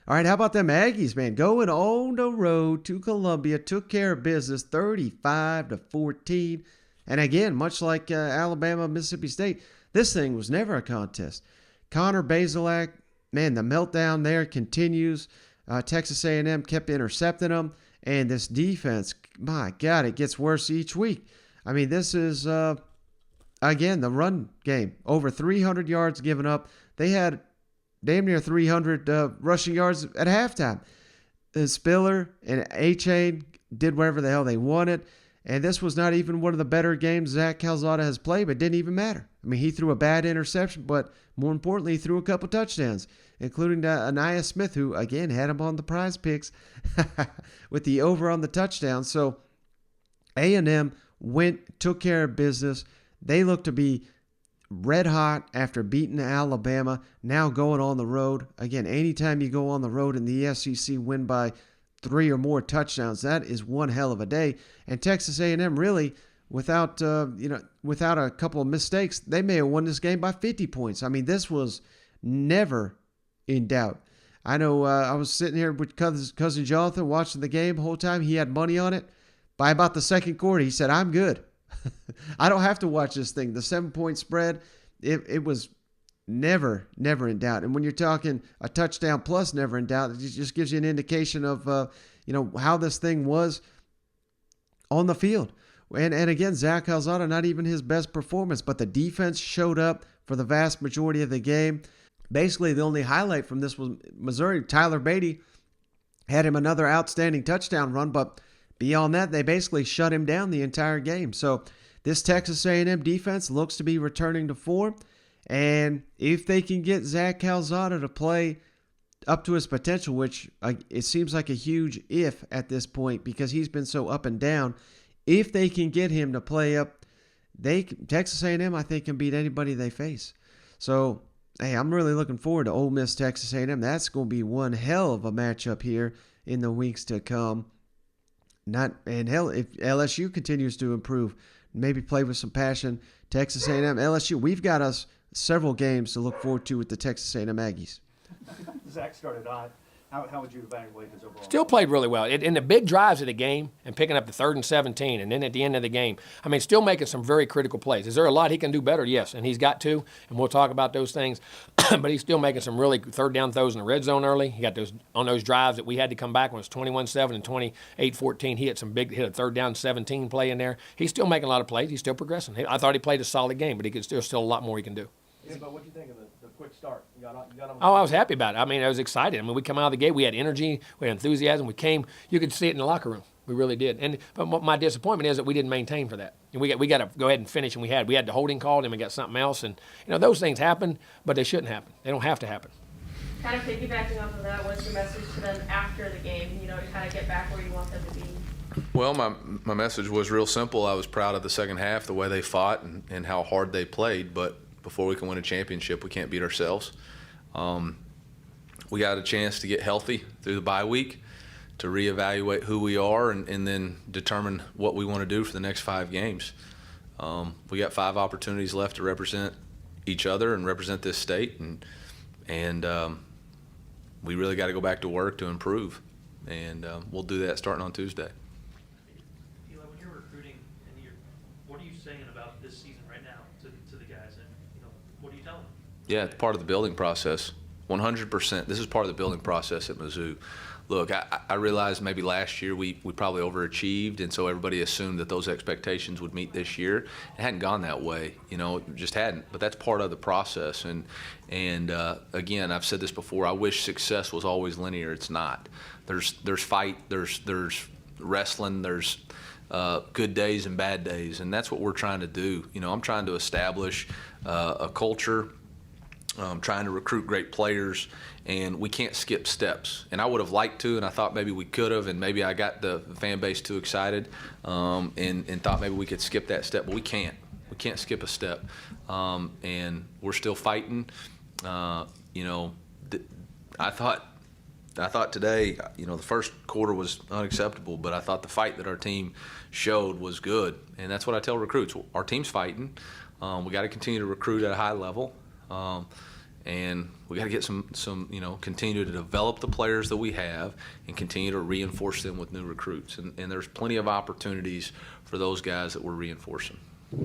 All right, how about them Aggies, man? Going on the road to Columbia, took care of business 35-14. And again, much like Alabama, Mississippi State, this thing was never a contest. Connor Bazelak, man, the meltdown there continues. Texas A&M kept intercepting them. And this defense, my God, it gets worse each week. I mean, this is, again, the run game. Over 300 yards given up. They had damn near 300 rushing yards at halftime. Spiller and A-Chain did whatever the hell they wanted. And this was not even one of the better games Zach Calzada has played, but it didn't even matter. I mean, he threw a bad interception, but more importantly, he threw a couple touchdowns, including Anaya Smith, who, again, had him on the prize picks with the over on the touchdown. So A&M took care of business. They look to be red hot after beating Alabama, now going on the road. Again, anytime you go on the road in the SEC, win by 3 or more touchdowns, that is one hell of a day. And Texas A&M really, without a couple of mistakes, they may have won this game by 50 points. I mean, this was never in doubt. I know I was sitting here with cousin Jonathan watching the game the whole time. He had money on it. By about the second quarter, he said, "I'm good. I don't have to watch this thing." The 7-point spread, it was never in doubt. And when you're talking a touchdown plus never in doubt, it just gives you an indication of how this thing was on the field. And again, Zach Calzada, not even his best performance, but the defense showed up for the vast majority of the game. Basically, the only highlight from this was Missouri. Tyler Beatty had him another outstanding touchdown run, but beyond that, they basically shut him down the entire game. So this Texas A&M defense looks to be returning to form. And if they can get Zach Calzada to play up to his potential, which it seems like a huge if at this point because he's been so up and down, if they can get him to play up, Texas A&M, I think, can beat anybody they face. So, hey, I'm really looking forward to Ole Miss Texas A&M. That's going to be one hell of a matchup here in the weeks to come. If LSU continues to improve, maybe play with some passion, Texas A&M, LSU, we've got us several games to look forward to with the Texas A&M Aggies. Zach started on. How would you evaluate his overall? Still played really well. In the big drives of the game and picking up the 3rd and 17 and then at the end of the game, I mean, still making some very critical plays. Is there a lot he can do better? Yes, and he's got to, and we'll talk about those things. But he's still making some really third down throws in the red zone early. He got those on those drives that we had to come back when it was 21-7 and 28-14. He hit a 3rd down 17 play in there. He's still making a lot of plays. He's still progressing. I thought he played a solid game, but there's still a lot more he can do. Yeah, but what do you think of the quick start? You got him. Oh, I was happy about it. I mean, I was excited. I mean, we come out of the gate, we had energy, we had enthusiasm. You could see it in the locker room. We really did. But my disappointment is that we didn't maintain for that. And we got to go ahead and finish, and we had the holding call, and we got something else. And, those things happen, but they shouldn't happen. They don't have to happen. Kind of piggybacking off of that, what's your message to them after the game, to kind of get back where you want them to be? Well, my message was real simple. I was proud of the second half, the way they fought and how hard they played, but before we can win a championship, we can't beat ourselves. We got a chance to get healthy through the bye week, to reevaluate who we are and then determine what we want to do for the next 5 games. We got 5 opportunities left to represent each other and represent this state, and we really got to go back to work to improve, and we'll do that starting on Tuesday. Eli, when you're recruiting, what are you saying about this season right now to the guys, and what are you telling them? Yeah, it's part of the building process. 100%. This is part of the building process at Mizzou. Look, I realized maybe last year we probably overachieved, and so everybody assumed that those expectations would meet this year. It hadn't gone that way, it just hadn't. But that's part of the process. And again, I've said this before. I wish success was always linear. It's not. There's fight. There's wrestling. There's good days and bad days, and that's what we're trying to do. I'm trying to establish a culture. Trying to recruit great players, and we can't skip steps. And I would have liked to, and I thought maybe we could have, and maybe I got the fan base too excited and thought maybe we could skip that step, but we can't. We can't skip a step. And we're still fighting. I thought today, the first quarter was unacceptable, but I thought the fight that our team showed was good. And that's what I tell recruits. Our team's fighting. We got to continue to recruit at a high level. And we got to get some, continue to develop the players that we have and continue to reinforce them with new recruits. And there's plenty of opportunities for those guys that we're reinforcing.